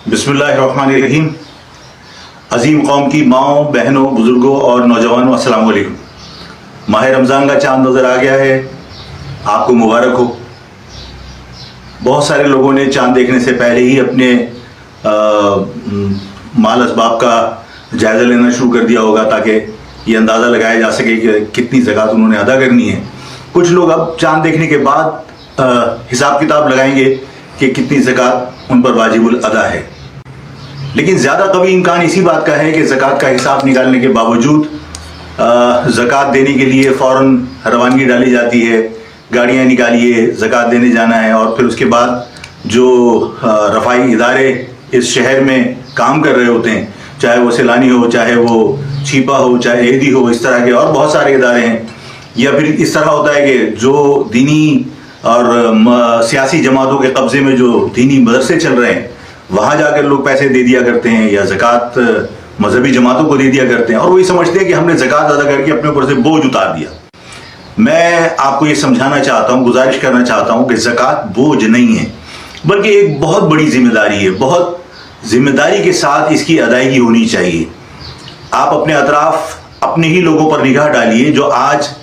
बिस्मिल्लाहिर्रहमानिर्रहीम। अजीम कौम की माओं, बहनों, बुजुर्गों और नौजवानों, अस्सलाम वालेकुम। माह रमज़ान का चांद नज़र आ गया है, आपको मुबारक हो। बहुत सारे लोगों ने चांद देखने से पहले ही अपने माल असबाब का जायज़ा लेना शुरू कर दिया होगा ताकि ये अंदाज़ा लगाया जा सके कि कितनी ज़कात उन्होंने अदा करनी है। कुछ लोग अब चांद देखने के बाद हिसाब किताब लगाएंगे कि कितनी ज़कात उन पर वाजिबुल अदा है। लेकिन ज़्यादा कभी इम्कान इसी बात का है कि ज़कात का हिसाब निकालने के बावजूद ज़कात देने के लिए फ़ौरन रवानगी डाली जाती है, गाड़ियाँ निकालिए, ज़कात देने जाना है। और फिर उसके बाद जो रफ़ाई इदारे इस शहर में काम कर रहे होते हैं, चाहे वो सैलानी हो, चाहे वो छीपा हो, चाहे एदी हो, इस तरह के और बहुत सारे इदारे हैं। या फिर इस तरह होता है कि जो दीनी और सियासी जमातों के कब्ज़े में जो दीनी मदरसे चल रहे हैं, वहाँ जाकर लोग पैसे दे दिया करते हैं या ज़कात मजहबी जमातों को दे दिया करते हैं और वही समझते हैं कि हमने ज़कात अदा करके अपने ऊपर से बोझ उतार दिया। मैं आपको ये समझाना चाहता हूँ, गुजारिश करना चाहता हूँ कि ज़कात बोझ नहीं है, बल्कि एक बहुत बड़ी जिम्मेदारी है। बहुत जिम्मेदारी के साथ इसकी अदायगी होनी चाहिए। आप अपने अतराफ अपने ही लोगों पर निगाह डालिए जो आज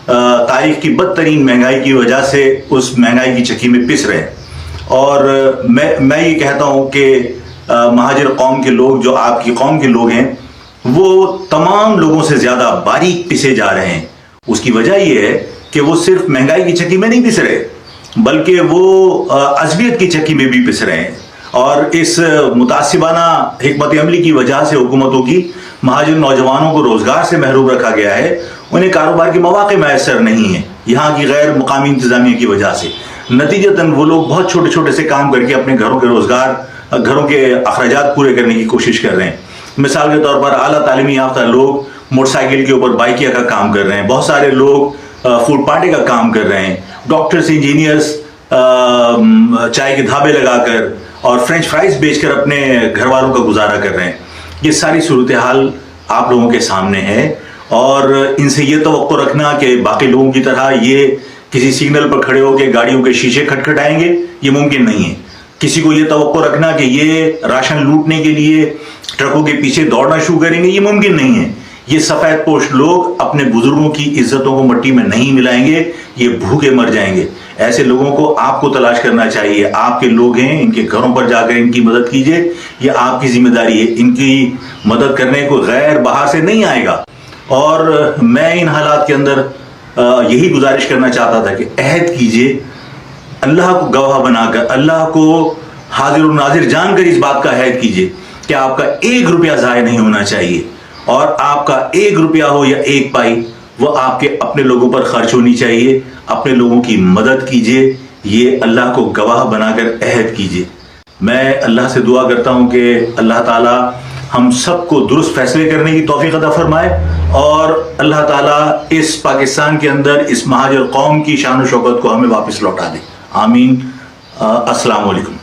तारीख की बदतरीन महंगाई की वजह से उस महंगाई की चक्की में पिस रहे हैं। और मैं ये कहता हूँ कि महाजिर कौम के लोग, जो आपकी कौम के लोग हैं, वो तमाम लोगों से ज़्यादा बारीक पिसे जा रहे हैं। उसकी वजह ये है कि वो सिर्फ महंगाई की चक्की में नहीं पिस रहे, बल्कि वो अज़बियत की चक्की में भी पिस रहे हैं। और इस मुतासिबाना हिकमत अमली की वजह से हुकूमतों की महाजिर नौजवानों को रोज़गार से महरूम रखा गया है। उन्हें कारोबार के मौके मैसर नहीं है यहाँ की गैर मुकामी इंतज़ामिया की वजह से। नतीजतन वो लोग बहुत छोटे छोटे से काम करके अपने घरों के रोज़गार, घरों के अखराजात पूरे करने की कोशिश कर रहे हैं। मिसाल के तौर पर आला तालीमी याफ्ता लोग मोटरसाइकिल के ऊपर बाइकिया का काम कर रहे हैं, बहुत सारे लोग फूड पार्टी का काम कर रहे हैं, डॉक्टर्स, इंजीनियर्स चाय के ढाबे लगाकर और फ्रेंच फ्राइज बेचकर अपने घर वालों का गुजारा कर रहे हैं। ये सारी सूरत हाल आप लोगों के सामने है और इनसे ये तवक्को रखना कि बाकी लोगों की तरह ये किसी सिग्नल पर खड़े होकर गाड़ियों के शीशे खटखटाएंगे, ये मुमकिन नहीं है। किसी को ये तवक्को रखना कि ये राशन लूटने के लिए ट्रकों के पीछे दौड़ना शुरू करेंगे, ये मुमकिन नहीं है। ये सफ़ेद पोश लोग अपने बुजुर्गों की इज्जतों को मिट्टी में नहीं मिलाएंगे, ये भूखे मर जाएंगे। ऐसे लोगों को आपको तलाश करना चाहिए। आपके लोग हैं, इनके घरों पर जाकर इनकी मदद कीजिए, ये आपकी जिम्मेदारी है। इनकी मदद करने को गैर बाहर से नहीं आएगा। और मैं इन हालात के अंदर यही गुजारिश करना चाहता था कि अहद कीजिए, अल्लाह को गवाह बनाकर, अल्लाह को हाजिर और नाजिर जानकर इस बात का अहद कीजिए कि आपका 1 रुपया ज़ाया नहीं होना चाहिए। और आपका 1 रुपया हो या 1 पाई, वो आपके अपने लोगों पर खर्च होनी चाहिए। अपने लोगों की मदद कीजिए, ये अल्लाह को गवाह बनाकर अहद कीजिए। मैं अल्लाह से दुआ करता हूँ कि अल्लाह ताला हम सबको दुरुस्त फैसले करने की तौफीक अता फरमाए और अल्लाह ताला इस पाकिस्तान के अंदर इस महाजिर कौम की शान और शौकत को हमें वापस लौटा दे। आमीन। अस्सलाम वालेकुम।